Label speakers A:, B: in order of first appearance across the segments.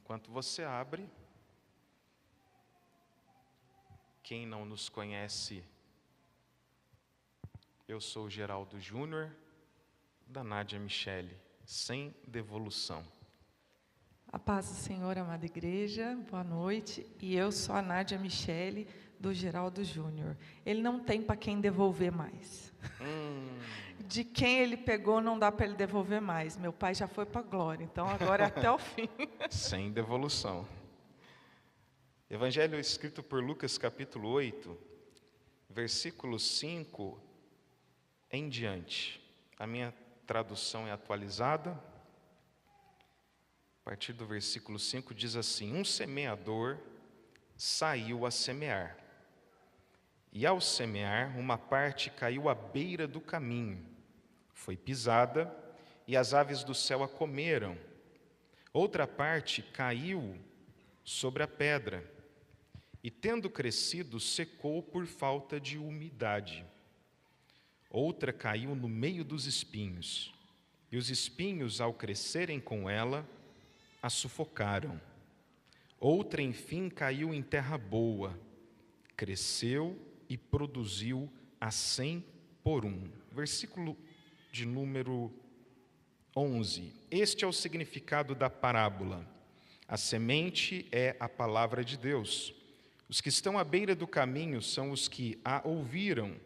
A: Enquanto você abre, quem não nos conhece, eu sou o Geraldo Júnior, da Nádia Michele, sem devolução.
B: A paz do Senhor, amada igreja, boa noite. E eu sou a Nádia Michele, do Geraldo Júnior. Ele não tem para quem devolver mais. De quem ele pegou, não dá para ele devolver mais. Meu pai já foi para a glória, então agora é até o fim.
A: Sem devolução. Evangelho escrito por Lucas, capítulo 8, versículo 5 em diante. A minha tradução é atualizada. A partir do versículo 5 diz assim: um semeador saiu a semear. E ao semear, uma parte caiu à beira do caminho. Foi pisada, e as aves do céu a comeram. Outra parte caiu sobre a pedra, e tendo crescido, secou por falta de umidade. Outra caiu no meio dos espinhos, e os espinhos, ao crescerem com ela, a sufocaram. Outra, enfim, caiu em terra boa, cresceu e produziu a 100 por 1. Versículo de número 11. Este é o significado da parábola. A semente é a palavra de Deus. Os que estão à beira do caminho são os que a ouviram.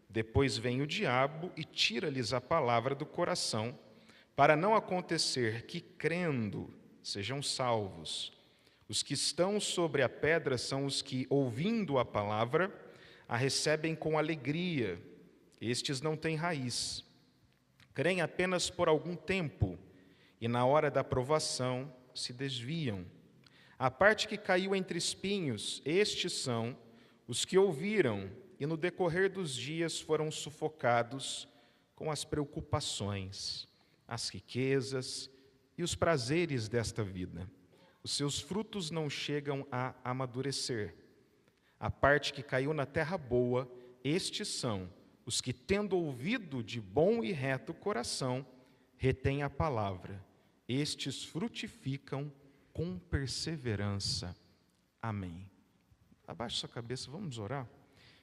A: Depois vem o diabo e tira-lhes a palavra do coração, para não acontecer que, crendo, sejam salvos. Os que estão sobre a pedra são os que, ouvindo a palavra, a recebem com alegria. Estes não têm raiz. Creem apenas por algum tempo, e na hora da provação se desviam. A parte que caiu entre espinhos, estes são os que ouviram, e no decorrer dos dias foram sufocados com as preocupações, as riquezas e os prazeres desta vida. Os seus frutos não chegam a amadurecer. A parte que caiu na terra boa, estes são os que, tendo ouvido de bom e reto coração, retêm a palavra. Estes frutificam com perseverança. Amém. Abaixe sua cabeça, vamos orar?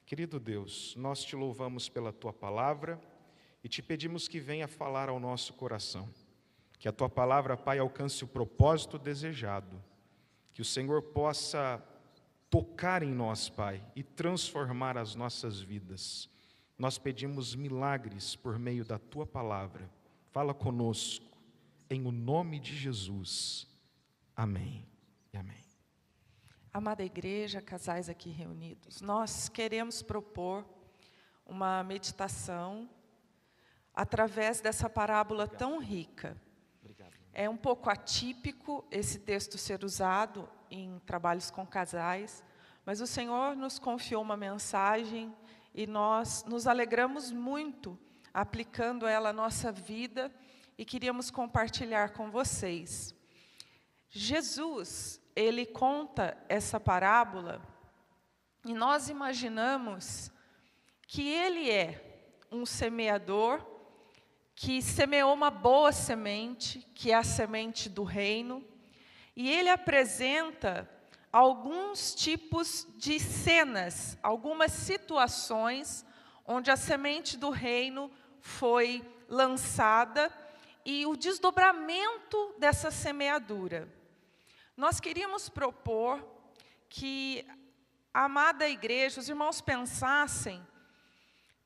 A: Querido Deus, nós te louvamos pela tua palavra e te pedimos que venha falar ao nosso coração. Que a tua palavra, Pai, alcance o propósito desejado. Que o Senhor possa tocar em nós, Pai, e transformar as nossas vidas. Nós pedimos milagres por meio da tua palavra. Fala conosco, em o nome de Jesus. Amém e amém.
B: Amada igreja, casais aqui reunidos, nós queremos propor uma meditação através dessa parábola tão rica. É um pouco atípico esse texto ser usado em trabalhos com casais, mas o Senhor nos confiou uma mensagem e nós nos alegramos muito aplicando ela à nossa vida e queríamos compartilhar com vocês. Jesus, ele conta essa parábola e nós imaginamos que ele é um semeador que semeou uma boa semente, que é a semente do reino, e ele apresenta alguns tipos de cenas, algumas situações onde a semente do reino foi lançada e o desdobramento dessa semeadura. Nós queríamos propor que a amada igreja, os irmãos pensassem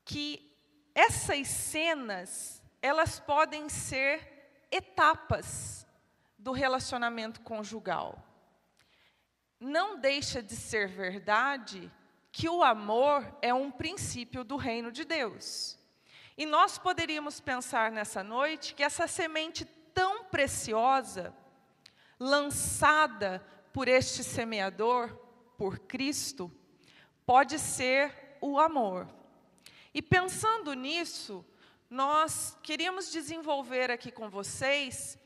B: que essas cenas, elas podem ser etapas do relacionamento conjugal. Não deixa de ser verdade que o amor é um princípio do reino de Deus. E nós poderíamos pensar nessa noite que essa semente tão preciosa, lançada por este semeador, por Cristo, pode ser o amor. E pensando nisso, nós queríamos desenvolver aqui com vocês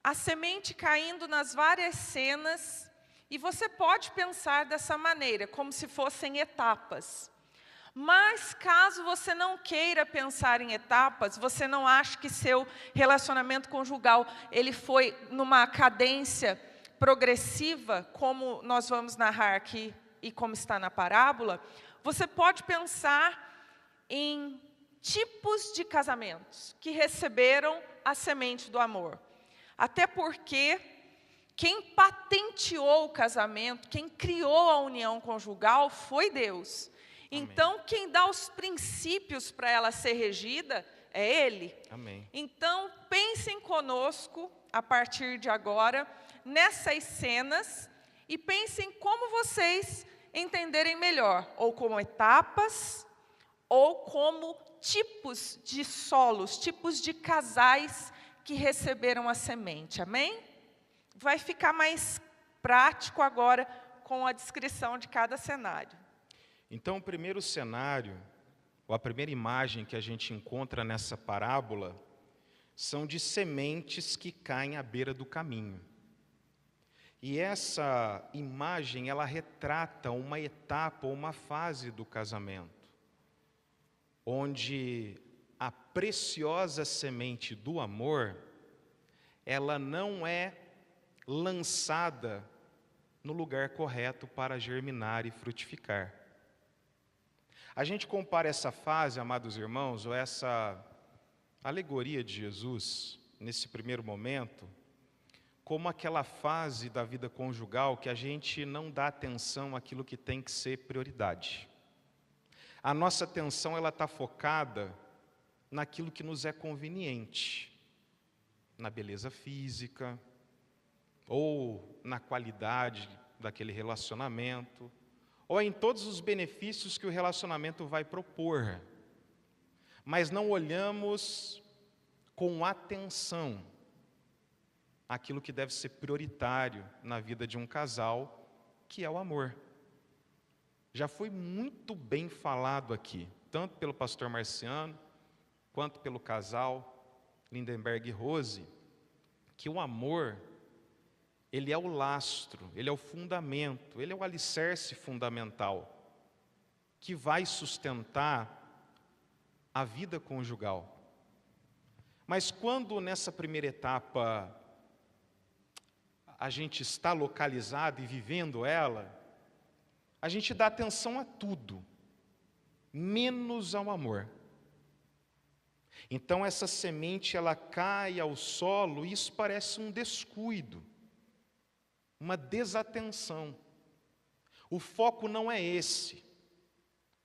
B: a semente caindo nas várias cenas, e você pode pensar dessa maneira, como se fossem etapas. Mas caso você não queira pensar em etapas, você não acha que seu relacionamento conjugal ele foi numa cadência progressiva, como nós vamos narrar aqui e como está na parábola, você pode pensar em tipos de casamentos que receberam a semente do amor. Até porque quem patenteou o casamento, quem criou a união conjugal foi Deus.
A: Amém.
B: Então, quem dá os princípios para ela ser regida é Ele.
A: Amém.
B: Então, pensem conosco, a partir de agora, nessas cenas, e pensem como vocês entenderem melhor, ou como etapas, ou como tipos de solos, tipos de casais que receberam a semente, amém? Vai ficar mais prático agora com a descrição de cada cenário.
A: Então, o primeiro cenário, ou a primeira imagem que a gente encontra nessa parábola, são de sementes que caem à beira do caminho. E essa imagem, ela retrata uma etapa ou uma fase do casamento, onde a preciosa semente do amor, ela não é lançada no lugar correto para germinar e frutificar. A gente compara essa fase, amados irmãos, ou essa alegoria de Jesus, nesse primeiro momento, como aquela fase da vida conjugal que a gente não dá atenção àquilo que tem que ser prioridade. A nossa atenção ela está focada naquilo que nos é conveniente, na beleza física, ou na qualidade daquele relacionamento, ou em todos os benefícios que o relacionamento vai propor. Mas não olhamos com atenção aquilo que deve ser prioritário na vida de um casal, que é o amor. Já foi muito bem falado aqui, tanto pelo pastor Marciano, quanto pelo casal Lindenberg e Rose, que o amor, ele é o lastro, ele é o fundamento, ele é o alicerce fundamental, que vai sustentar a vida conjugal. Mas quando nessa primeira etapa a gente está localizado e vivendo ela, a gente dá atenção a tudo, menos ao amor. Então essa semente ela cai ao solo e isso parece um descuido, uma desatenção. O foco não é esse,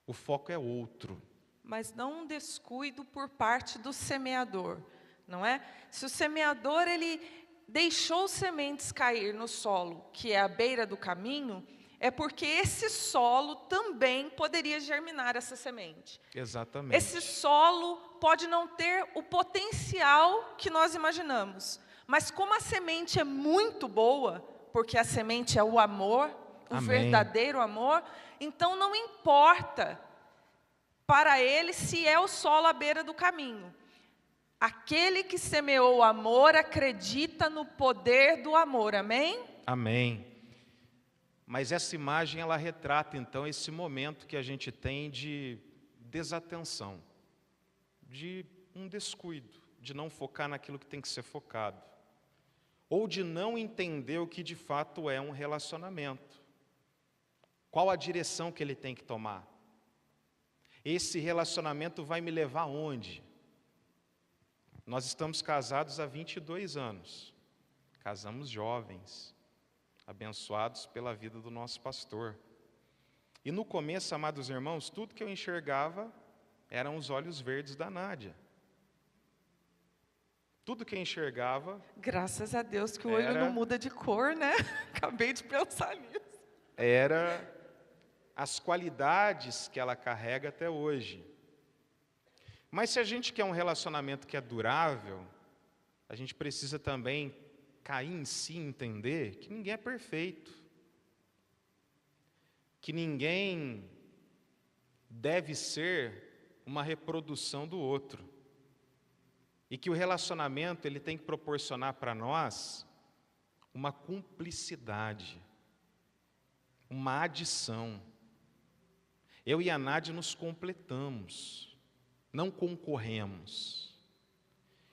A: o foco é outro.
B: Mas não um descuido por parte do semeador, não é? Se o semeador ele deixou sementes cair no solo, que é à beira do caminho, é porque esse solo também poderia germinar essa semente.
A: Exatamente.
B: Esse solo pode não ter o potencial que nós imaginamos, mas como a semente é muito boa, porque a semente é o amor, o
A: Amém.
B: verdadeiro amor, então não importa para ele se é o solo à beira do caminho. Aquele que semeou o amor acredita no poder do amor, amém?
A: Amém. Mas essa imagem, ela retrata, então, esse momento que a gente tem de desatenção, de um descuido, de não focar naquilo que tem que ser focado, ou de não entender o que de fato é um relacionamento. Qual a direção que ele tem que tomar? Esse relacionamento vai me levar aonde? Nós estamos casados há 22 anos, casamos jovens, abençoados pela vida do nosso pastor. E no começo, amados irmãos, tudo que eu enxergava eram os olhos verdes da Nádia. Tudo que eu enxergava...
B: Graças a Deus que o olho não muda de cor, né? Acabei de pensar nisso.
A: Era as qualidades que ela carrega até hoje. Mas se a gente quer um relacionamento que é durável, a gente precisa também cair em si e entender que ninguém é perfeito. Que ninguém deve ser uma reprodução do outro. E que o relacionamento ele tem que proporcionar para nós uma cumplicidade, uma adição. Eu e a Nádia nos completamos, não concorremos.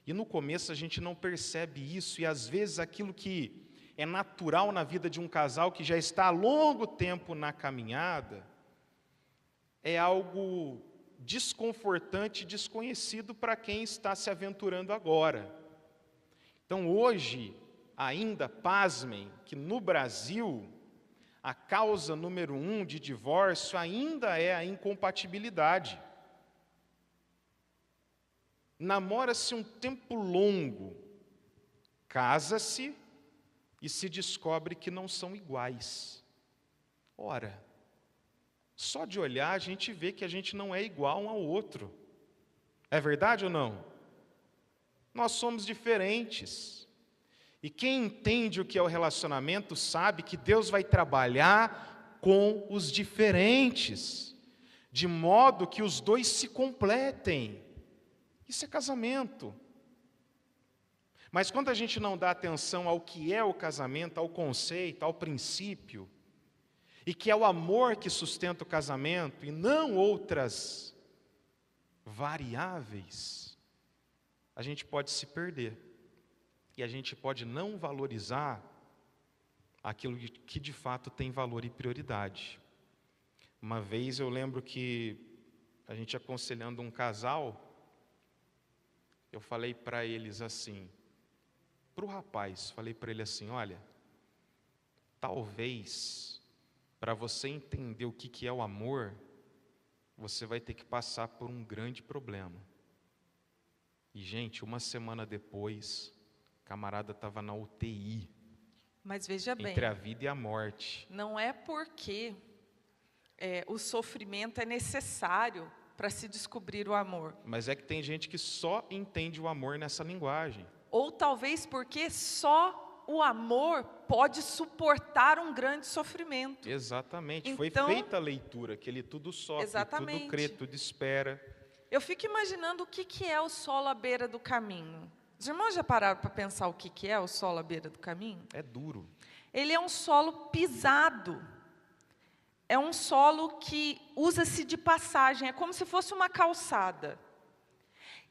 A: E no começo a gente não percebe isso, e às vezes aquilo que é natural na vida de um casal que já está há longo tempo na caminhada, é algo desconfortante e desconhecido para quem está se aventurando agora. Então hoje, ainda, pasmem, que no Brasil, a causa número 1 de divórcio ainda é a incompatibilidade. Namora-se um tempo longo, casa-se e se descobre que não são iguais. Ora, só de olhar a gente vê que a gente não é igual um ao outro. É verdade ou não? Nós somos diferentes. E quem entende o que é o relacionamento sabe que Deus vai trabalhar com os diferentes, de modo que os dois se completem. Isso é casamento. Mas quando a gente não dá atenção ao que é o casamento, ao conceito, ao princípio, e que é o amor que sustenta o casamento, e não outras variáveis, a gente pode se perder. E a gente pode não valorizar aquilo que de fato tem valor e prioridade. Uma vez eu lembro que a gente aconselhando um casal, eu falei para eles assim, para o rapaz, falei para ele assim, olha, talvez para você entender o que é o amor, você vai ter que passar por um grande problema. E gente, uma semana depois, o camarada estava na UTI.
B: Mas veja bem,
A: entre a vida e a morte.
B: Não é porque o sofrimento é necessário para se descobrir o amor.
A: Mas é que tem gente que só entende o amor nessa linguagem.
B: Ou talvez porque só o amor pode suportar um grande sofrimento.
A: Exatamente.
B: Então,
A: foi feita a leitura, que ele tudo sofre,
B: exatamente.
A: Tudo crê, tudo espera.
B: Eu fico imaginando o que é o solo à beira do caminho. Os irmãos já pararam para pensar o que é o solo à beira do caminho?
A: É duro.
B: Ele é um solo pisado. É um solo que usa-se de passagem, é como se fosse uma calçada.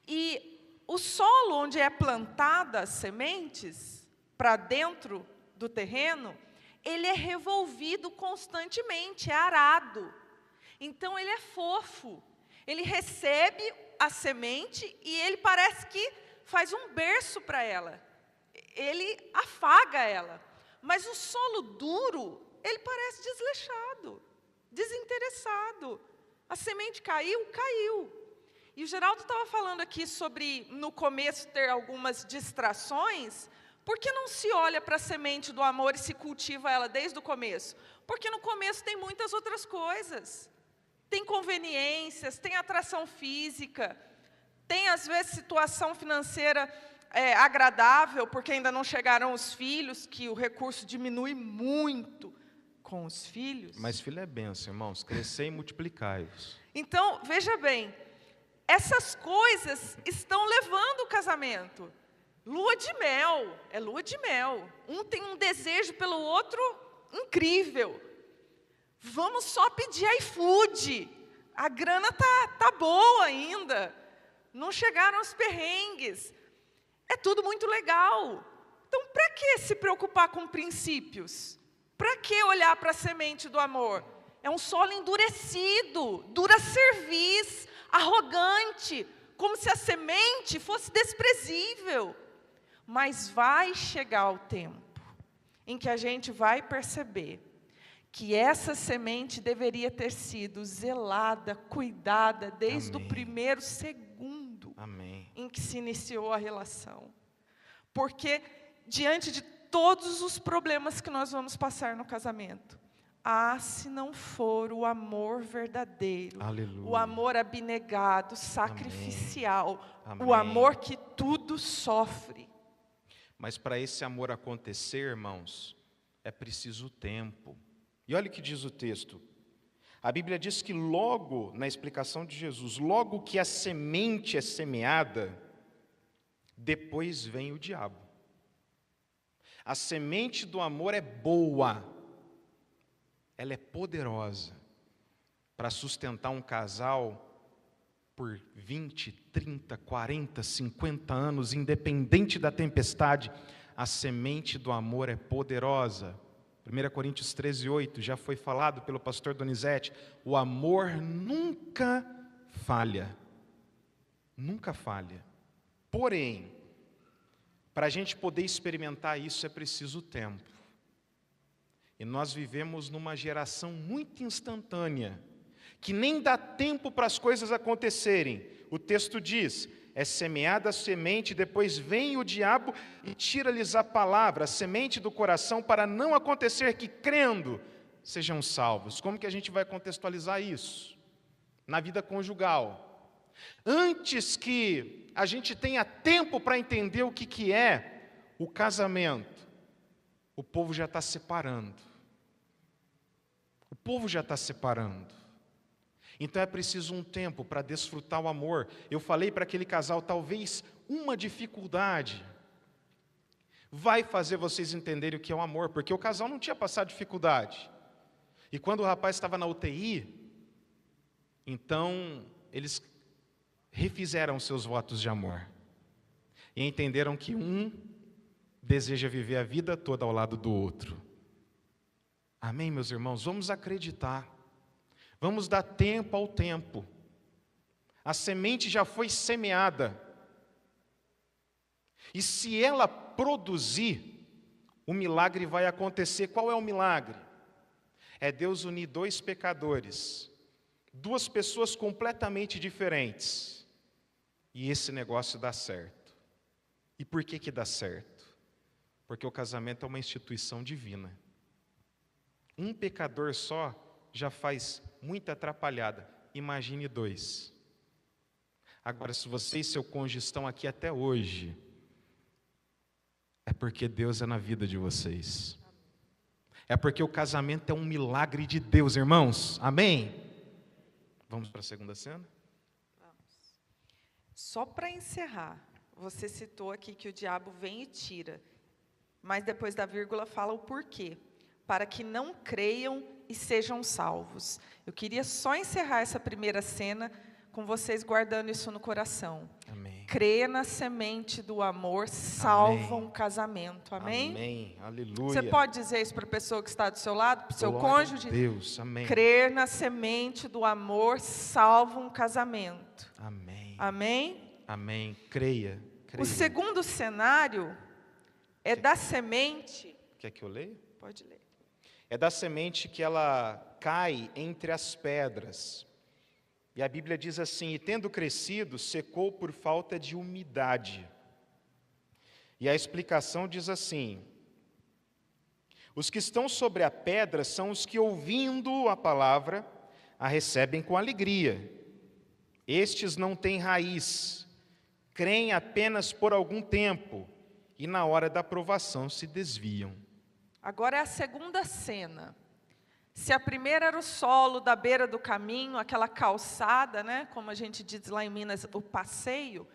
B: E o solo onde é plantada as sementes, para dentro do terreno, ele é revolvido constantemente, é arado. Então ele é fofo. Ele recebe a semente e ele parece que faz um berço para ela. Ele afaga ela. Mas o solo duro, ele parece desleixado, desinteressado. A semente caiu, caiu. E o Geraldo estava falando aqui sobre, no começo, ter algumas distrações. Por que não se olha para a semente do amor e se cultiva ela desde o começo? Porque no começo tem muitas outras coisas. Tem conveniências, tem atração física, tem, às vezes, situação financeira agradável, porque ainda não chegaram os filhos, que o recurso diminui muito com os filhos.
A: Mas filho é bênção, irmãos, crescer e multiplicai-vos.
B: Então, veja bem, essas coisas estão levando o casamento. Lua de mel, é lua de mel. Um tem um desejo pelo outro incrível. Vamos só pedir iFood. A grana tá boa ainda. Não chegaram os perrengues. É tudo muito legal. Então, para que se preocupar com princípios? Para que olhar para a semente do amor? É um solo endurecido, dura cerviz, arrogante, como se a semente fosse desprezível. Mas vai chegar o tempo em que a gente vai perceber que essa semente deveria ter sido zelada, cuidada, desde
A: Amém.
B: o primeiro segundo
A: Amém.
B: em que se iniciou a relação. Porque, diante de todos os problemas que nós vamos passar no casamento, se não for o amor verdadeiro,
A: Aleluia.
B: o amor abnegado, sacrificial,
A: Amém.
B: o amor que tudo sofre.
A: Mas para esse amor acontecer, irmãos, é preciso tempo. E olha o que diz o texto. A Bíblia diz que logo, na explicação de Jesus, logo que a semente é semeada, depois vem o diabo. A semente do amor é boa, ela é poderosa para sustentar um casal por 20, 30, 40, 50 anos, independente da tempestade. a semente do amor é poderosa. 1 Coríntios 13:8, já foi falado pelo pastor Donizete, o amor nunca falha. Nunca falha. Porém, para a gente poder experimentar isso é preciso tempo. E nós vivemos numa geração muito instantânea, que nem dá tempo para as coisas acontecerem. O texto diz, é semeada a semente, depois vem o diabo e tira-lhes a palavra, a semente do coração, para não acontecer que, crendo, sejam salvos. Como que a gente vai contextualizar isso? Na vida conjugal. Antes que a gente tenha tempo para entender o que é o casamento, o povo já está separando. O povo já está separando. Então é preciso um tempo para desfrutar o amor. Eu falei para aquele casal, talvez uma dificuldade vai fazer vocês entenderem o que é o amor, porque o casal não tinha passado dificuldade. E quando o rapaz estava na UTI, então eles refizeram seus votos de amor. E entenderam que um deseja viver a vida toda ao lado do outro. Amém, meus irmãos? Vamos acreditar. Vamos dar tempo ao tempo. A semente já foi semeada. E se ela produzir, o milagre vai acontecer. Qual é o milagre? É Deus unir dois pecadores, duas pessoas completamente diferentes, e esse negócio dá certo. E por que dá certo? Porque o casamento é uma instituição divina. Um pecador só já faz muita atrapalhada. Imagine dois. Agora, se você e seu cônjuge estão aqui até hoje, é porque Deus é na vida de vocês. É porque o casamento é um milagre de Deus, irmãos. Amém? Vamos para a segunda cena?
B: Vamos. Só para encerrar, você citou aqui que o diabo vem e tira, mas depois da vírgula fala o porquê. Para que não creiam e sejam salvos. Eu queria só encerrar essa primeira cena com vocês guardando isso no coração.
A: Amém.
B: Crer na semente do amor salva um casamento. Amém?
A: Amém. Aleluia.
B: Você pode dizer isso para a pessoa que está do seu lado, para o seu
A: Glória
B: cônjuge?
A: a Deus. Amém.
B: Crer na semente do amor salva um casamento.
A: Amém.
B: Amém?
A: Amém. Creia.
B: O segundo cenário é da semente.
A: Quer que eu leia?
B: Pode ler.
A: É da semente que ela cai entre as pedras. E a Bíblia diz assim, e tendo crescido, secou por falta de umidade. E a explicação diz assim, os que estão sobre a pedra são os que, ouvindo a palavra, a recebem com alegria. Estes não têm raiz, creem apenas por algum tempo, e na hora da provação se desviam.
B: Agora é a segunda cena. Se a primeira era o solo da beira do caminho, aquela calçada, né, como a gente diz lá em Minas, o passeio,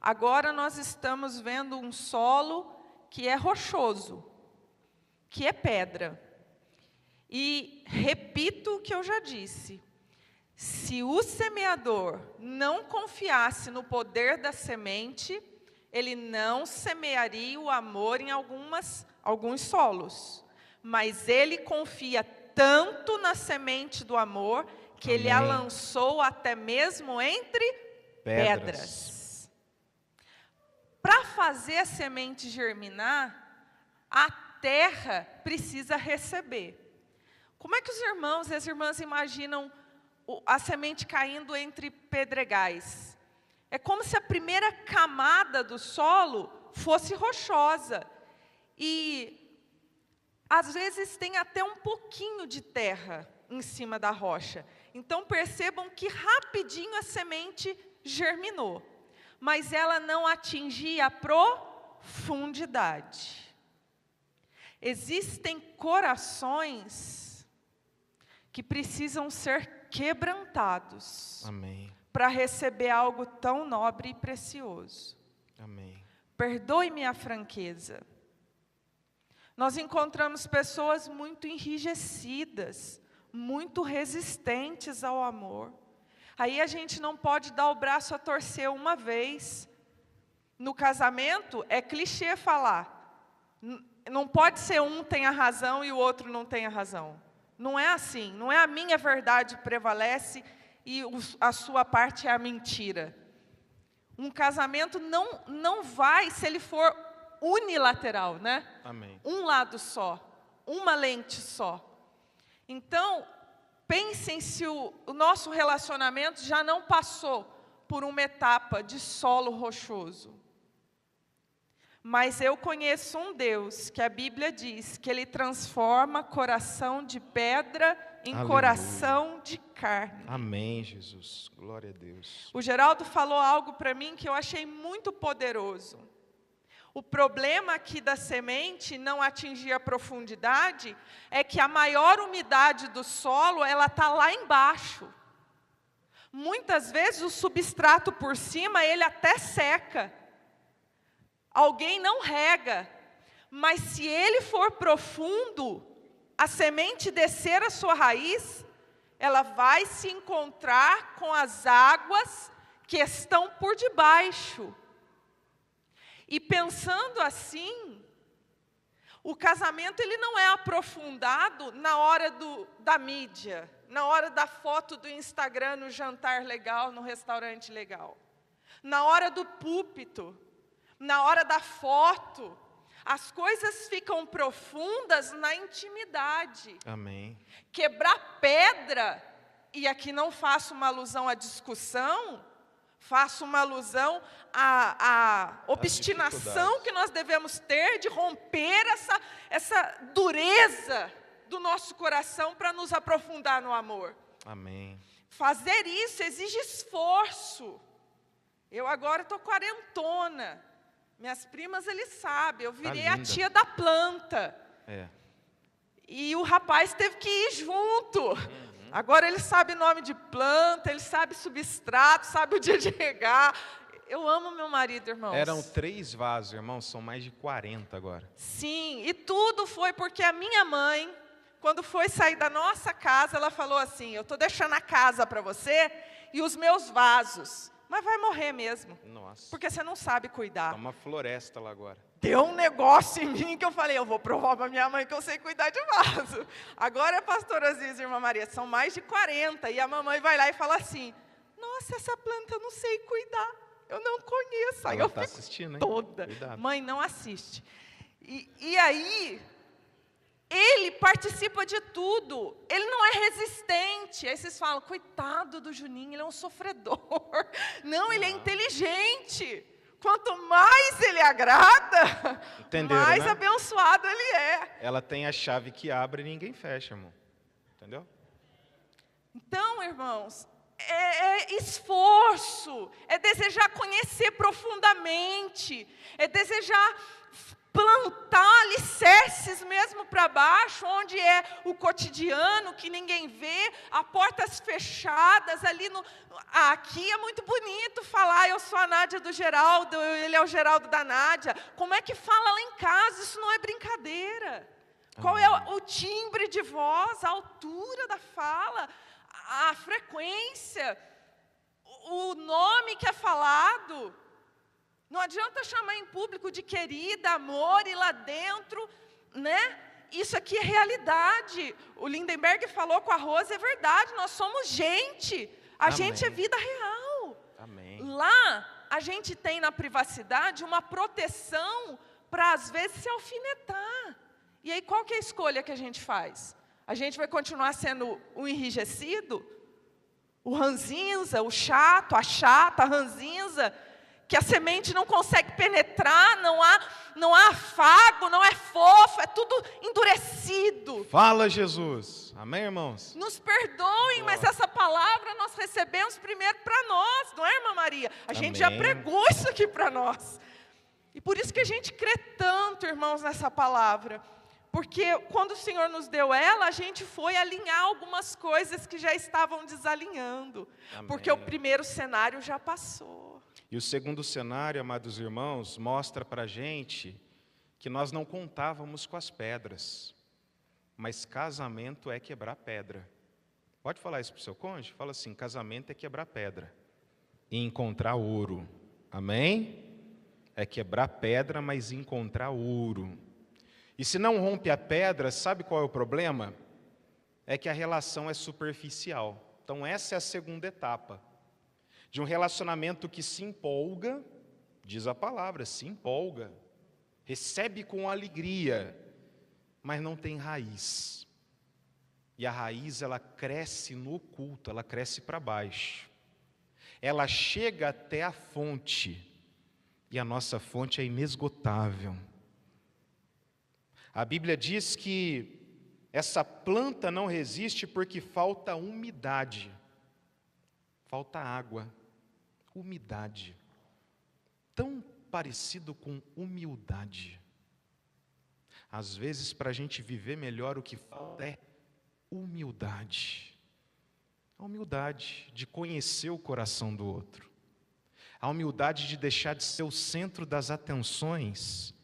B: agora nós estamos vendo um solo que é rochoso, que é pedra. E repito o que eu já disse, se o semeador não confiasse no poder da semente, ele não semearia o amor em alguns solos, mas ele confia tanto na semente do amor, que Amém. Ele a lançou até mesmo entre pedras. Para fazer a semente germinar, a terra precisa receber. Como é que os irmãos e as irmãs imaginam a semente caindo entre pedregais? É como se a primeira camada do solo fosse rochosa. E às vezes tem até um pouquinho de terra em cima da rocha. Então percebam que rapidinho a semente germinou. Mas ela não atingia a profundidade. Existem corações que precisam ser quebrantados.
A: Amém.
B: Para receber algo tão nobre e precioso.
A: Amém.
B: Perdoe-me a franqueza. Nós encontramos pessoas muito enrijecidas, muito resistentes ao amor. Aí a gente não pode dar o braço a torcer uma vez. No casamento, é clichê falar, Não pode ser um tem a razão e o outro não tem a razão. Não é assim. Não é a minha verdade prevalece e a sua parte é a mentira. Um casamento não vai, se ele for unilateral, né?
A: Amém.
B: Um lado só, uma lente só. Então, pensem se o nosso relacionamento já não passou por uma etapa de solo rochoso. Mas eu conheço um Deus que a Bíblia diz que Ele transforma coração de pedra em
A: Aleluia.
B: coração de carne.
A: Amém, Jesus. Glória a Deus.
B: O Geraldo falou algo para mim que eu achei muito poderoso. O problema aqui da semente não atingir a profundidade é que a maior umidade do solo, ela está lá embaixo. Muitas vezes o substrato por cima, ele até seca. Alguém não rega, mas se ele for profundo, a semente descer a sua raiz, ela vai se encontrar com as águas que estão por debaixo. E pensando assim, o casamento ele não é aprofundado na hora da mídia, na hora da foto do Instagram, no jantar legal, no restaurante legal. Na hora do púlpito, na hora da foto, as coisas ficam profundas na intimidade.
A: Amém.
B: Quebrar pedra, e aqui não faço uma alusão à discussão, faço uma alusão à obstinação que nós devemos ter de romper essa dureza do nosso coração para nos aprofundar no amor.
A: Amém.
B: Fazer isso exige esforço. Eu agora estou quarentona. Minhas primas, eles sabem, eu virei a tia da planta.
A: É.
B: E o rapaz teve que ir junto. Agora ele sabe nome de planta, ele sabe substrato, sabe o dia de regar. Eu amo meu marido, irmãos.
A: Eram 3 vasos, irmãos, são mais de 40 agora.
B: Sim, e tudo foi porque a minha mãe, quando foi sair da nossa casa, ela falou assim, eu estou deixando a casa para você e os meus vasos. Mas vai morrer mesmo.
A: Nossa.
B: Porque você não sabe cuidar.
A: Tá uma floresta lá agora.
B: Deu um negócio em mim que eu falei, eu vou provar para minha mãe que eu sei cuidar de vaso. Agora, pastora Ziz e irmã Maria, são mais de 40. E a mamãe vai lá e fala assim, nossa, essa planta eu não sei cuidar. Eu não conheço. Aí
A: ela
B: eu
A: tá
B: fico
A: assistindo, hein?
B: toda.
A: Cuidado.
B: Mãe, não assiste. E aí, ele participa de tudo. Ele não é resistente. Aí vocês falam, coitado do Juninho, ele é um sofredor. Não, ele é inteligente. Quanto mais ele agrada,
A: Entenderam,
B: mais
A: né?
B: abençoado ele é.
A: Ela tem a chave que abre e ninguém fecha, irmão. Entendeu?
B: Então, irmãos, é esforço, é desejar conhecer profundamente, é desejar plantar alicerces mesmo para baixo, onde é o cotidiano, que ninguém vê, a portas fechadas ali aqui é muito bonito falar, eu sou a Nádia do Geraldo, ele é o Geraldo da Nádia. Como é que fala lá em casa? Isso não é brincadeira. Qual é o timbre de voz, a altura da fala, a frequência, o nome que é falado? Não adianta chamar em público de querida, amor, e lá dentro, né? Isso aqui é realidade. O Lindenberg falou com a Rosa, é verdade, nós somos gente. A gente é vida real.
A: Amém.
B: Lá, a gente tem na privacidade uma proteção para, às vezes, se alfinetar. E aí, qual que é a escolha que a gente faz? A gente vai continuar sendo o enrijecido? O ranzinza, o chato, a chata, a ranzinza, que a semente não consegue penetrar, não há afago, não é fofo, é tudo endurecido.
A: Fala, Jesus. Amém, irmãos?
B: Nos perdoem, mas essa palavra nós recebemos primeiro para nós, não é, irmã Maria? A gente já pregou isso aqui para nós. E por isso que a gente crê tanto, irmãos, nessa palavra. Porque quando o Senhor nos deu ela, a gente foi alinhar algumas coisas que já estavam desalinhando.
A: Amém.
B: Porque o primeiro cenário já passou.
A: E o segundo cenário, amados irmãos, mostra para a gente que nós não contávamos com as pedras. Mas casamento é quebrar pedra. Pode falar isso para o seu cônjuge? Fala assim, casamento é quebrar pedra e encontrar ouro. Amém? É quebrar pedra, mas encontrar ouro. E se não rompe a pedra, sabe qual é o problema? É que a relação é superficial. Então essa é a segunda etapa. De um relacionamento que se empolga, diz a palavra, se empolga, recebe com alegria, mas não tem raiz. E a raiz, ela cresce no oculto, ela cresce para baixo. Ela chega até a fonte, e a nossa fonte é inesgotável. A Bíblia diz que essa planta não resiste porque falta umidade, falta água, umidade. Tão parecido com humildade. Às vezes, para a gente viver melhor, o que falta é humildade. A humildade de conhecer o coração do outro. A humildade de deixar de ser o centro das atenções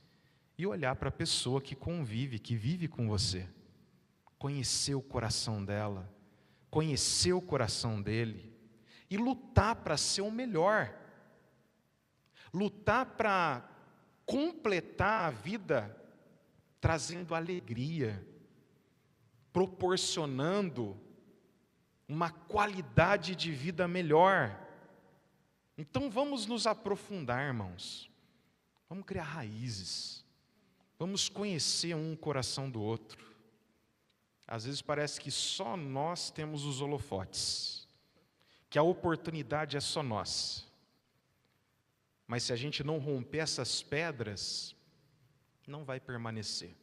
A: e olhar para a pessoa que convive, que vive com você. Conhecer o coração dela, conhecer o coração dele e lutar para ser o melhor. Lutar para completar a vida trazendo alegria, proporcionando uma qualidade de vida melhor. Então vamos nos aprofundar, irmãos. Vamos criar raízes. Vamos conhecer um coração do outro. Às vezes parece que só nós temos os holofotes, que a oportunidade é só nossa. Mas se a gente não romper essas pedras, não vai permanecer.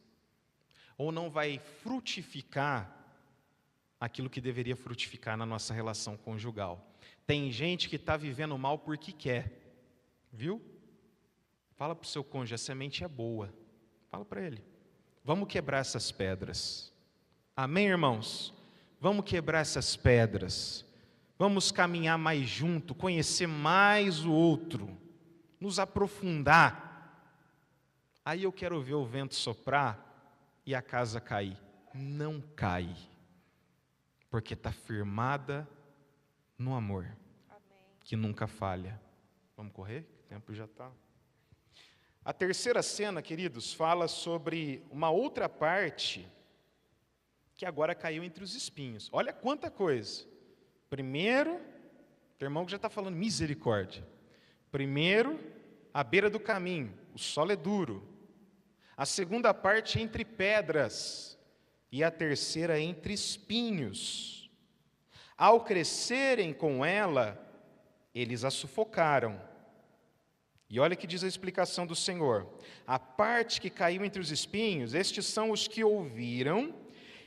A: Ou não vai frutificar aquilo que deveria frutificar na nossa relação conjugal. Tem gente que está vivendo mal porque quer, viu? Fala para o seu cônjuge, a semente é boa. Fala para ele. Vamos quebrar essas pedras. Amém, irmãos? Vamos quebrar essas pedras. Vamos caminhar mais junto, conhecer mais o outro, nos aprofundar. Aí eu quero ver o vento soprar e a casa cair. Não cai, porque está firmada no amor. Amém. Que nunca falha. Vamos correr? O tempo já está. A terceira cena, queridos, fala sobre uma outra parte que agora caiu entre os espinhos. Olha quanta coisa. Primeiro, o irmão que já está falando misericórdia. Primeiro, à beira do caminho, o solo é duro. A segunda parte entre pedras. E a terceira entre espinhos. Ao crescerem com ela, eles a sufocaram. E olha que diz a explicação do Senhor. A parte que caiu entre os espinhos, estes são os que ouviram,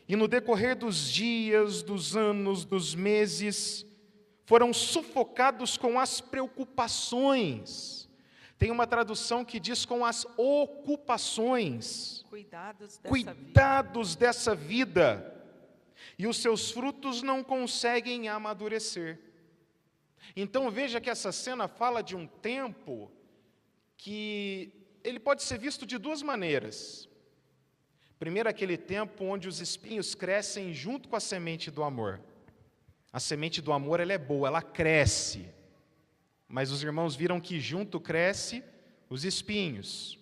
A: e no decorrer dos dias, dos anos, dos meses, foram sufocados com as preocupações. Tem uma tradução que diz com as ocupações. Cuidados dessa vida. E os seus frutos não conseguem amadurecer. Então veja que essa cena fala de um tempo que ele pode ser visto de duas maneiras. Primeiro, aquele tempo onde os espinhos crescem junto com a semente do amor. A semente do amor, ela é boa, ela cresce. Mas os irmãos viram que junto cresce os espinhos.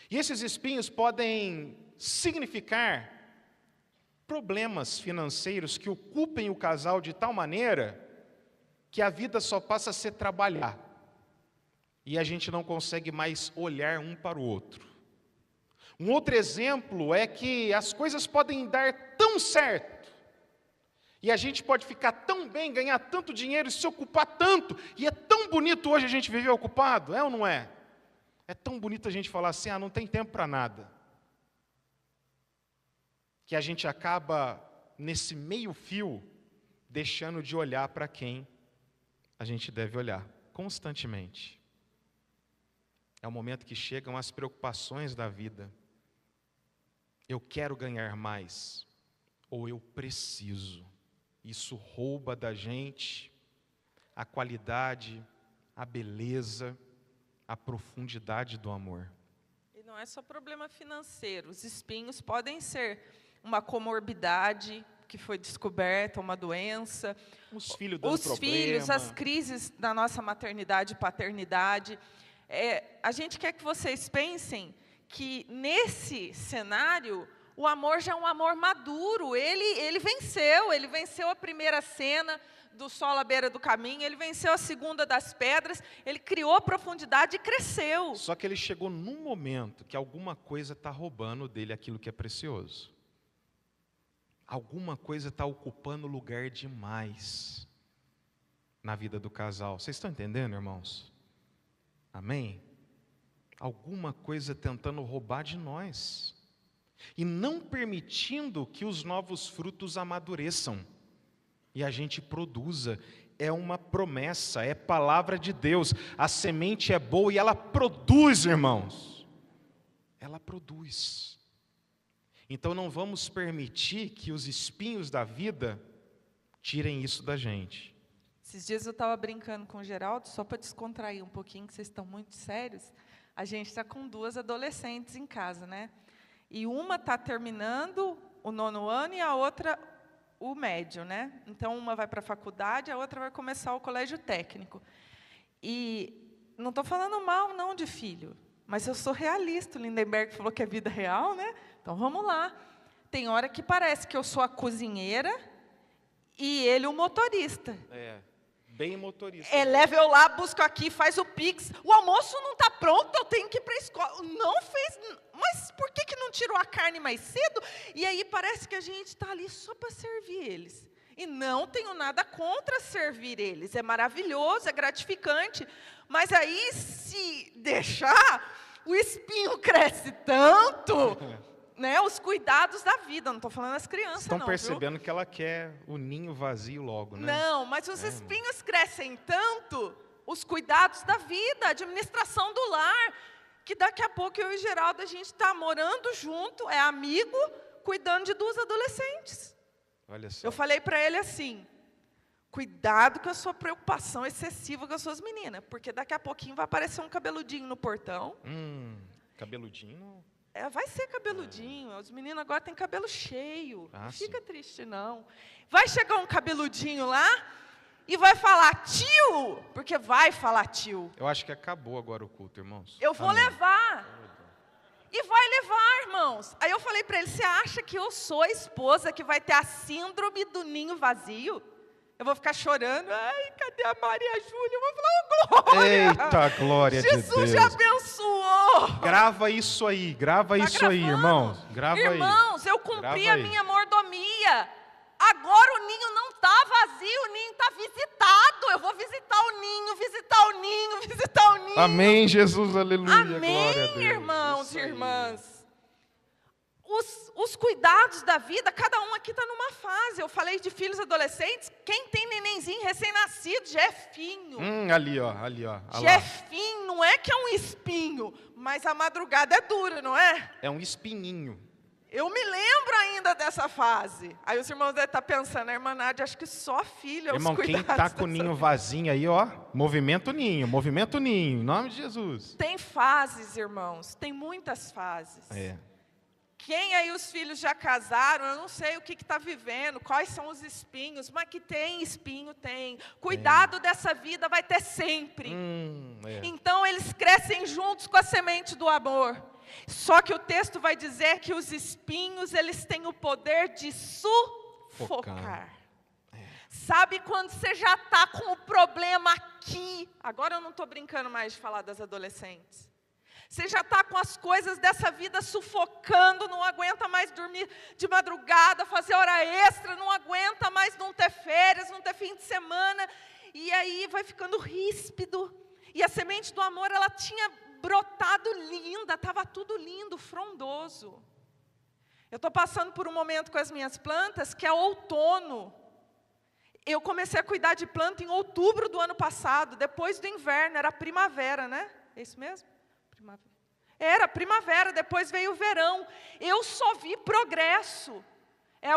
A: E esses espinhos podem significar problemas financeiros que ocupem o casal de tal maneira que a vida só passa a ser trabalhar. E a gente não consegue mais olhar um para o outro. Um outro exemplo é que as coisas podem dar tão certo, e a gente pode ficar tão bem, ganhar tanto dinheiro e se ocupar tanto, e é tão bonito hoje a gente viver ocupado, é ou não é? É tão bonito a gente falar assim, não tem tempo para nada. Que a gente acaba, nesse meio fio, deixando de olhar para quem a gente deve olhar, constantemente. É o momento que chegam as preocupações da vida. Eu quero ganhar mais, ou eu preciso. Isso rouba da gente a qualidade, a beleza, a profundidade do amor.
B: E não é só problema financeiro. Os espinhos podem ser uma comorbidade que foi descoberta, uma doença.
A: Os filhos dando problema. Os filhos,
B: as crises da nossa maternidade e paternidade. A gente quer que vocês pensem que nesse cenário, o amor já é um amor maduro. Ele venceu a primeira cena do sol à beira do caminho, ele venceu a segunda das pedras, ele criou a profundidade e cresceu.
A: Só que ele chegou num momento que alguma coisa está roubando dele aquilo que é precioso. Alguma coisa está ocupando lugar demais na vida do casal. Vocês estão entendendo, irmãos? Amém? Alguma coisa tentando roubar de nós. E não permitindo que os novos frutos amadureçam. E a gente produza. É uma promessa, é palavra de Deus. A semente é boa e ela produz, irmãos. Ela produz. Então não vamos permitir que os espinhos da vida tirem isso da gente.
B: Esses dias eu estava brincando com o Geraldo, só para descontrair um pouquinho, que vocês estão muito sérios. A gente está com 2 adolescentes em casa, né? E uma está terminando o 9º ano e a outra o médio, né? Então, uma vai para a faculdade, a outra vai começar o colégio técnico. E não estou falando mal, não, de filho, mas eu sou realista. O Lindenberg falou que é vida real, né? Então, vamos lá. Tem hora que parece que eu sou a cozinheira e ele o motorista.
A: Bem motorista.
B: Leva eu lá, busco aqui, faz o Pix. O almoço não está pronto, eu tenho que ir para a escola. Não fez, mas por que não tirou a carne mais cedo? E aí parece que a gente está ali só para servir eles. E não tenho nada contra servir eles. É maravilhoso, é gratificante. Mas aí, se deixar, o espinho cresce tanto... Né, os cuidados da vida, não estou falando das crianças,
A: Estão
B: não.
A: percebendo
B: viu?
A: que ela quer o ninho vazio logo, né?
B: Não, mas os espinhos crescem tanto, os cuidados da vida, a administração do lar, que daqui a pouco eu e Geraldo, a gente está morando junto, é amigo, cuidando de 2 adolescentes.
A: Olha só.
B: Eu falei para ele assim, cuidado com a sua preocupação excessiva com as suas meninas, porque daqui a pouquinho vai aparecer um cabeludinho no portão.
A: Cabeludinho...
B: Vai ser cabeludinho, os meninos agora têm cabelo cheio, não fica
A: sim.
B: triste não. Vai chegar um cabeludinho lá e vai falar tio, porque vai falar tio.
A: Eu acho que acabou agora o culto, irmãos.
B: Eu vou levar. E vai levar, irmãos. Aí eu falei para ele, você acha que eu sou a esposa que vai ter a síndrome do ninho vazio? Eu vou ficar chorando, ai, cadê a Maria Júlia? Eu vou falar, oh, glória!
A: Eita, glória de Deus!
B: Jesus já abençoou!
A: Grava isso aí, irmãos. Grava
B: irmãos, eu cumpri a minha mordomia. Agora o ninho não está vazio, o ninho está visitado. Eu vou visitar o ninho, visitar o ninho, visitar o ninho.
A: Amém, Jesus, aleluia,
B: amém,
A: glória a Deus.
B: Irmãos e irmãs. Os cuidados da vida, cada um aqui está numa fase. Eu falei de filhos adolescentes, quem tem nenenzinho recém-nascido, Jefinho.
A: Ali, ó.
B: Jefinho, não é que é um espinho, mas a madrugada é dura, não é?
A: É um espinhinho.
B: Eu me lembro ainda dessa fase. Aí os irmãos devem estar pensando, a irmã Nádia, acho que só filho é
A: Irmão,
B: os cuidados.
A: quem está com o ninho vazio aí, ó, movimento ninho, em nome de Jesus.
B: Tem fases, irmãos, tem muitas fases. Quem aí os filhos já casaram, eu não sei o que está vivendo, quais são os espinhos, mas que tem espinho, tem. Cuidado dessa vida vai ter sempre. Então eles crescem juntos com a semente do amor. Só que o texto vai dizer que os espinhos, eles têm o poder de sufocar. Sabe quando você já está com o problema aqui? Agora eu não estou brincando mais de falar das adolescentes. Você já está com as coisas dessa vida sufocando, não aguenta mais dormir de madrugada, fazer hora extra, não aguenta mais não ter férias, não ter fim de semana. E aí vai ficando ríspido. E a semente do amor, ela tinha brotado linda, estava tudo lindo, frondoso. Eu estou passando por um momento com as minhas plantas, que é outono. Eu comecei a cuidar de planta em outubro do ano passado, depois do inverno, era primavera, né? É isso mesmo? Era primavera, depois veio o verão. Eu só vi progresso. É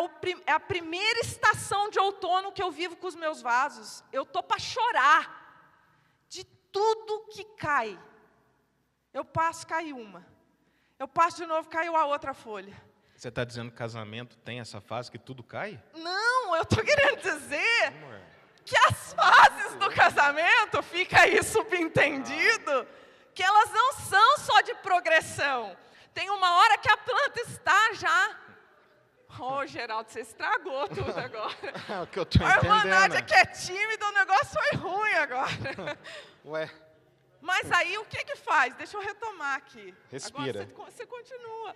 B: a primeira estação de outono que eu vivo com os meus vasos. Eu estou para chorar de tudo que cai. Eu passo, cai uma. Eu passo de novo, caiu a outra folha.
A: Você está dizendo que casamento tem essa fase que tudo cai?
B: Não, eu estou querendo dizer que as fases do casamento, fica aí subentendido, que elas não são só de progressão. Tem uma hora que a planta está já... Ô, Geraldo, você estragou tudo agora.
A: É o que eu estou
B: A irmã
A: entendendo.
B: Nádia que é tímida, o negócio foi ruim agora.
A: Ué,
B: Mas aí o que faz? Deixa eu retomar aqui.
A: Respira.
B: Agora você continua.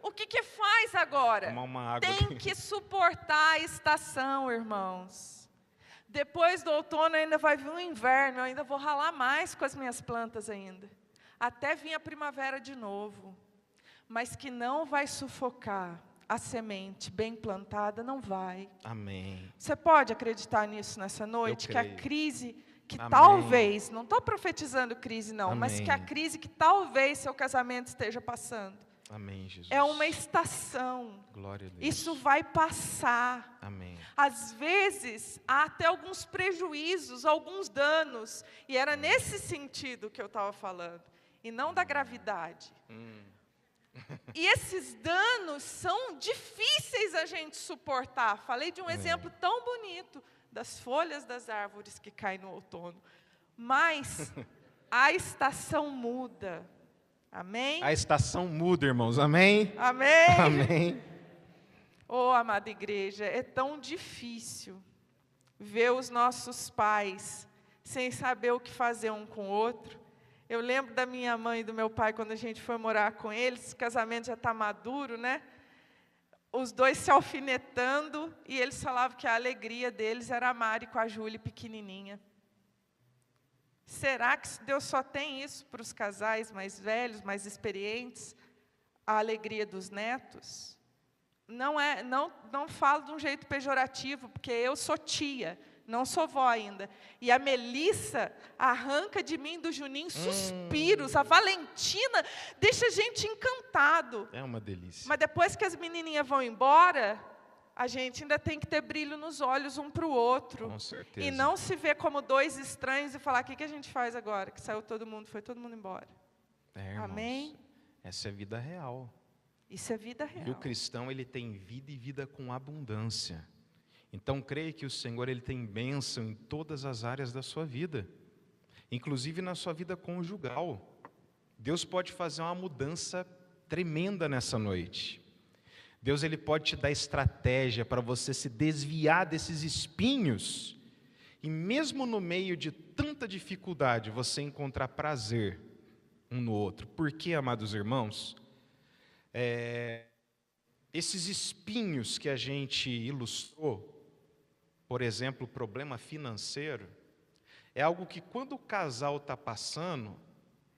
B: O que faz agora?
A: tomar uma água
B: Tem
A: aqui.
B: que suportar a estação, irmãos. Depois do outono ainda vai vir o inverno, eu ainda vou ralar mais com as minhas plantas ainda. Até vir a primavera de novo. Mas que não vai sufocar a semente bem plantada, não vai.
A: Amém.
B: Você pode acreditar nisso nessa noite?
A: Eu
B: Que a
A: creio.
B: crise, que
A: Amém.
B: talvez, não estou profetizando crise não, mas
A: Amém.
B: que a crise que talvez seu casamento esteja passando,
A: Amém, Jesus.
B: é uma estação.
A: Glória a Deus.
B: Isso vai passar.
A: Amém.
B: Às vezes, há até alguns prejuízos, alguns danos. E era nesse sentido que eu estava falando. E não da gravidade. E esses danos são difíceis a gente suportar. Falei de um exemplo tão bonito das folhas das árvores que caem no outono. Mas a estação muda. Amém?
A: A estação muda, irmãos. Amém?
B: Amém?
A: Amém.
B: Oh, amada igreja, é tão difícil ver os nossos pais sem saber o que fazer um com o outro. Eu lembro da minha mãe e do meu pai, quando a gente foi morar com eles, o casamento já está maduro, né? Os dois se alfinetando, e eles falavam que a alegria deles era a Mari com a Júlia pequenininha. Será que Deus só tem isso para os casais mais velhos, mais experientes? A alegria dos netos? Não falo de um jeito pejorativo, porque eu sou tia, não sou vó ainda. E a Melissa arranca de mim, do Juninho, suspiros. A Valentina deixa a gente encantado.
A: É uma delícia.
B: Mas depois que as menininhas vão embora, a gente ainda tem que ter brilho nos olhos um para o outro.
A: Com certeza.
B: E não se ver como dois estranhos e falar, o que a gente faz agora? Que saiu todo mundo, foi todo mundo embora.
A: Irmãos,
B: Amém?
A: Essa é vida real.
B: Isso é vida real.
A: E o cristão, ele tem vida e vida com abundância. Então, creia que o Senhor, ele tem bênção em todas as áreas da sua vida. Inclusive na sua vida conjugal. Deus pode fazer uma mudança tremenda nessa noite. Deus, ele pode te dar estratégia para você se desviar desses espinhos. E mesmo no meio de tanta dificuldade, você encontrar prazer um no outro. Por quê, amados irmãos? Esses espinhos que a gente ilustrou, por exemplo, o problema financeiro, é algo que quando o casal está passando,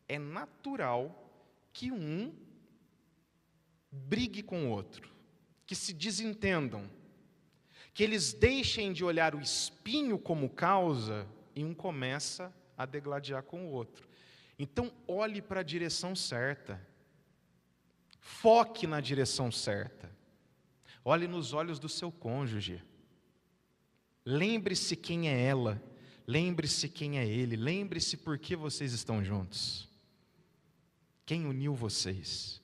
A: é natural que um brigue com o outro, que se desentendam, que eles deixem de olhar o espinho como causa e um começa a degladiar com o outro. Então, olhe para a direção certa. Foque na direção certa. Olhe nos olhos do seu cônjuge. Lembre-se quem é ela. Lembre-se quem é ele. Lembre-se por que vocês estão juntos. Quem uniu vocês?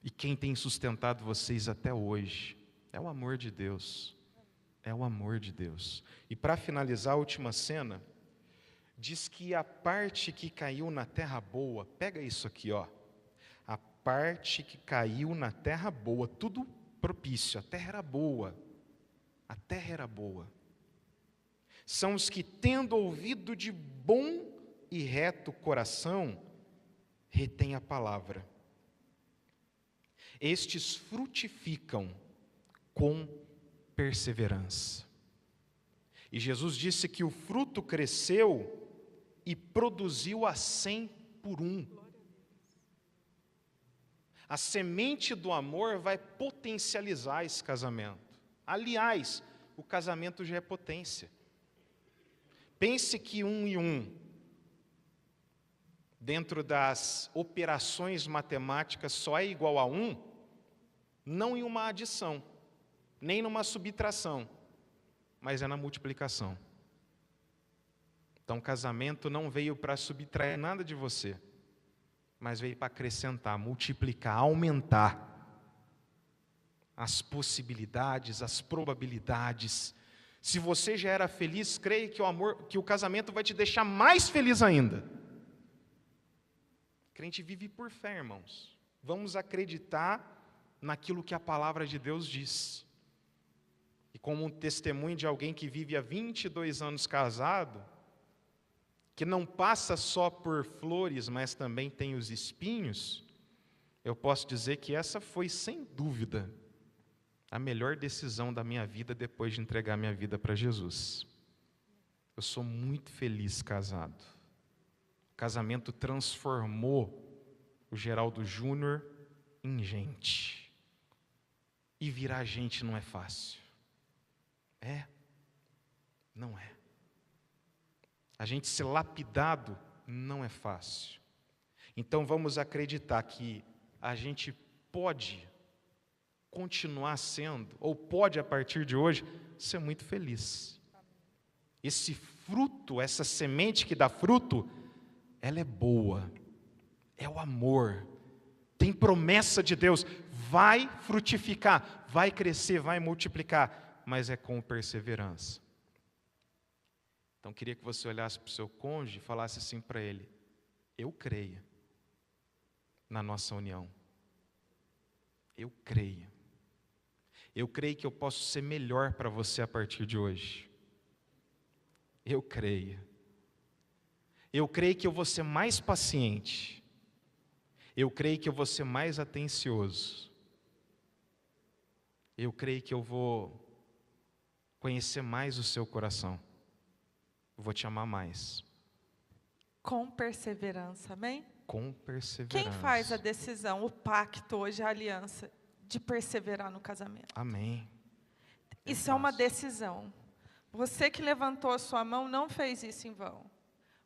A: E quem tem sustentado vocês até hoje? É o amor de Deus. É o amor de Deus. E para finalizar a última cena, diz que a parte que caiu na terra boa, pega isso aqui, ó. A parte que caiu na terra boa, tudo propício, a terra era boa. A terra era boa. São os que, tendo ouvido de bom e reto coração, retém a palavra. Estes frutificam com perseverança. E Jesus disse que o fruto cresceu e produziu a 100 por 1. A semente do amor vai potencializar esse casamento. Aliás, o casamento já é potência. Pense que 1 e 1, dentro das operações matemáticas, só é igual a 1, não em uma adição, nem numa subtração, mas é na multiplicação. Então, o casamento não veio para subtrair nada de você, mas veio para acrescentar, multiplicar, aumentar as possibilidades, as probabilidades. Se você já era feliz, creia que o casamento vai te deixar mais feliz ainda. Crente vive por fé, irmãos. Vamos acreditar naquilo que a palavra de Deus diz. E como um testemunho de alguém que vive há 22 anos casado, que não passa só por flores, mas também tem os espinhos, eu posso dizer que essa foi, sem dúvida, a melhor decisão da minha vida depois de entregar minha vida para Jesus. Eu sou muito feliz casado. O casamento transformou o Geraldo Júnior em gente. E virar gente não é fácil. Não é. A gente ser lapidado não é fácil. Então vamos acreditar que a gente pode continuar sendo, ou pode a partir de hoje, ser muito feliz. Esse fruto, essa semente que dá fruto, ela é boa, é o amor, tem promessa de Deus, vai frutificar, vai crescer, vai multiplicar, mas é com perseverança. Então queria que você olhasse para o seu cônjuge e falasse assim para ele: eu creio na nossa união. Eu creio. Eu creio que eu posso ser melhor para você a partir de hoje. Eu creio. Eu creio que eu vou ser mais paciente. Eu creio que eu vou ser mais atencioso. Eu creio que eu vou conhecer mais o seu coração. Eu vou te amar mais.
B: Com perseverança, amém?
A: Com perseverança.
B: Quem faz a decisão, o pacto hoje, a aliança, de perseverar no casamento?
A: Amém.
B: Isso é uma decisão. Você que levantou a sua mão não fez isso em vão.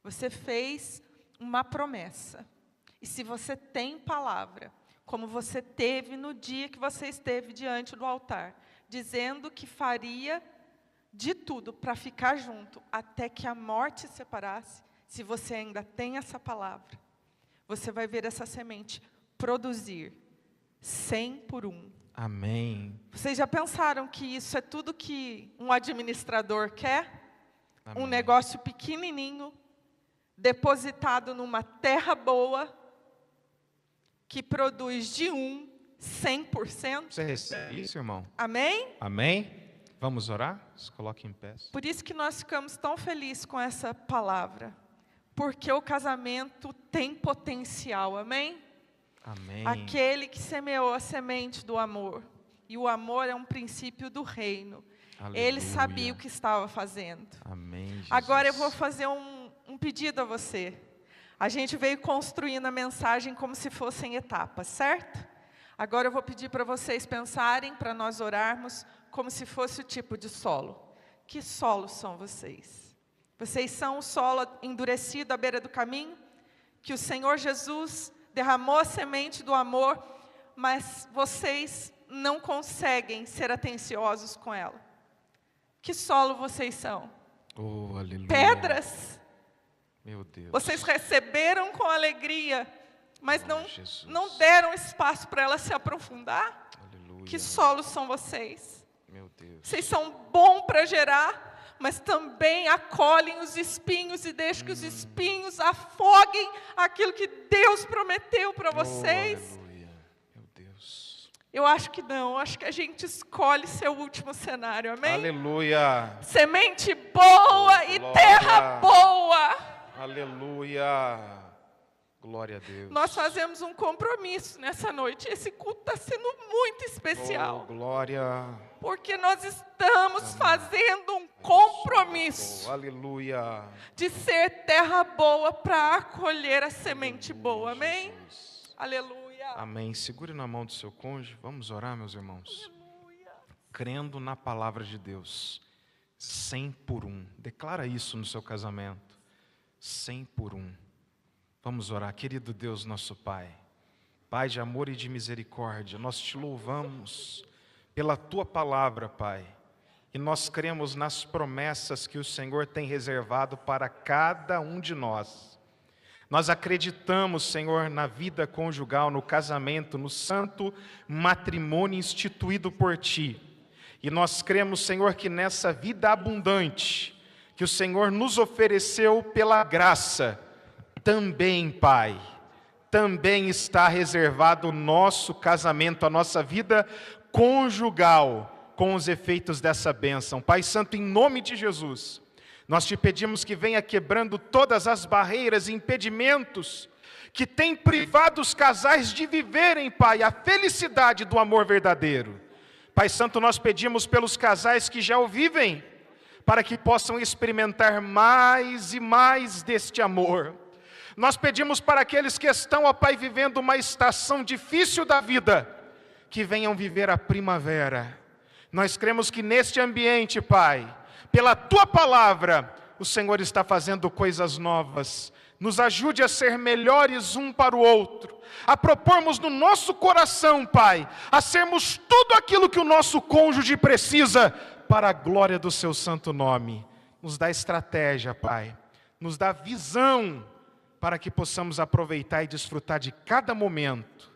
B: Você fez uma promessa. E se você tem palavra, como você teve no dia que você esteve diante do altar, dizendo que faria de tudo para ficar junto, até que a morte separasse, se você ainda tem essa palavra, você vai ver essa semente produzir 100 por 1.
A: Amém.
B: Vocês já pensaram que isso é tudo que um administrador quer?
A: Amém.
B: Um negócio pequenininho, depositado numa terra boa, que produz de 100%.
A: Você recebe isso, irmão?
B: Amém?
A: Amém? Vamos orar? Se coloque em pé.
B: Por isso que nós ficamos tão felizes com essa palavra. Porque o casamento tem potencial, amém?
A: Amém.
B: Aquele que semeou a semente do amor. E o amor é um princípio do reino.
A: Aleluia.
B: Ele sabia o que estava fazendo.
A: Amém, Jesus.
B: Agora eu vou fazer um pedido a você. A gente veio construindo a mensagem como se fossem etapas, certo? Agora eu vou pedir para vocês pensarem, para nós orarmos, como se fosse o tipo de solo. Que solos são vocês? Vocês são o solo endurecido à beira do caminho, que o Senhor Jesus derramou a semente do amor, mas vocês não conseguem ser atenciosos com ela. Que solo vocês são?
A: Oh, aleluia.
B: Pedras?
A: Meu Deus.
B: Vocês receberam com alegria, mas
A: Jesus.
B: não deram espaço para ela se aprofundar?
A: Aleluia.
B: Que solos são vocês?
A: Meu Deus.
B: Vocês são bons para gerar, mas também acolhem os espinhos e deixam que os espinhos afoguem aquilo que Deus prometeu para vocês?
A: Oh, aleluia. Meu Deus.
B: Eu acho que não, acho que a gente escolhe seu último cenário, amém?
A: Aleluia.
B: Semente boa e
A: Glória.
B: terra boa.
A: Aleluia. Glória a Deus.
B: Nós fazemos um compromisso nessa noite. Esse culto está sendo muito especial.
A: Oh, glória.
B: Porque nós estamos fazendo um compromisso
A: Oh, aleluia.
B: de ser terra boa para acolher a semente boa. Amém?
A: Jesus.
B: Aleluia.
A: Amém. Segure na mão do seu cônjuge. Vamos orar, meus irmãos.
B: Aleluia.
A: Crendo na palavra de Deus. 100 por 1. Declara isso no seu casamento. 100 por 1. Vamos orar. Querido Deus, nosso Pai. Pai de amor e de misericórdia, nós te louvamos pela Tua palavra, Pai. E nós cremos nas promessas que o Senhor tem reservado para cada um de nós. Nós acreditamos, Senhor, na vida conjugal, no casamento, no santo matrimônio instituído por Ti. E nós cremos, Senhor, que nessa vida abundante que o Senhor nos ofereceu pela graça, também, Pai, também está reservado o nosso casamento, a nossa vida conjugal, com os efeitos dessa bênção. Pai Santo, em nome de Jesus, nós te pedimos que venha quebrando todas as barreiras e impedimentos que têm privado os casais de viverem, Pai, a felicidade do amor verdadeiro. Pai Santo, nós pedimos pelos casais que já o vivem, para que possam experimentar mais e mais deste amor. Nós pedimos para aqueles que estão, ó Pai, vivendo uma estação difícil da vida, que venham viver a primavera. Nós cremos que neste ambiente, Pai, pela Tua palavra, o Senhor está fazendo coisas novas. Nos ajude a ser melhores um para o outro, a propormos no nosso coração, Pai, a sermos tudo aquilo que o nosso cônjuge precisa, para a glória do Seu santo nome. Nos dá estratégia, Pai, nos dá visão, para que possamos aproveitar e desfrutar de cada momento.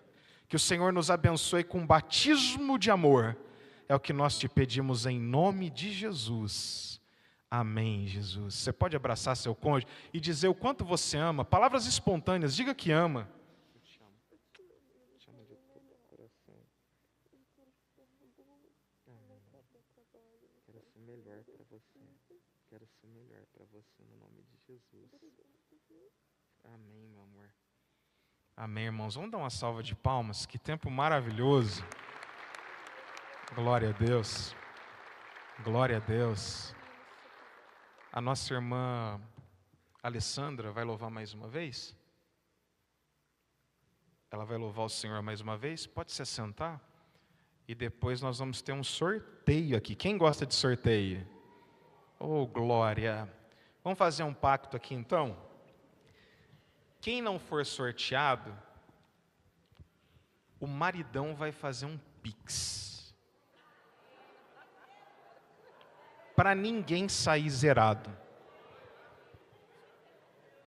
A: Que o Senhor nos abençoe com um batismo de amor. É o que nós te pedimos em nome de Jesus. Amém, Jesus. Você pode abraçar seu cônjuge e dizer o quanto você ama. Palavras espontâneas, diga que ama.
C: Eu te amo. Te amo de todo o coração. Quero ser melhor para você. Quero ser melhor para você no nome de Jesus. Amém, meu amor.
A: Amém, irmãos. Vamos dar uma salva de palmas. Que tempo maravilhoso. Glória a Deus. Glória a Deus. A nossa irmã Alessandra vai louvar mais uma vez? Ela vai louvar o Senhor mais uma vez? Pode se assentar. E depois nós vamos ter um sorteio aqui. Quem gosta de sorteio? Oh, glória. Vamos fazer um pacto aqui então? Quem não for sorteado, o maridão vai fazer um pix. Para ninguém sair zerado.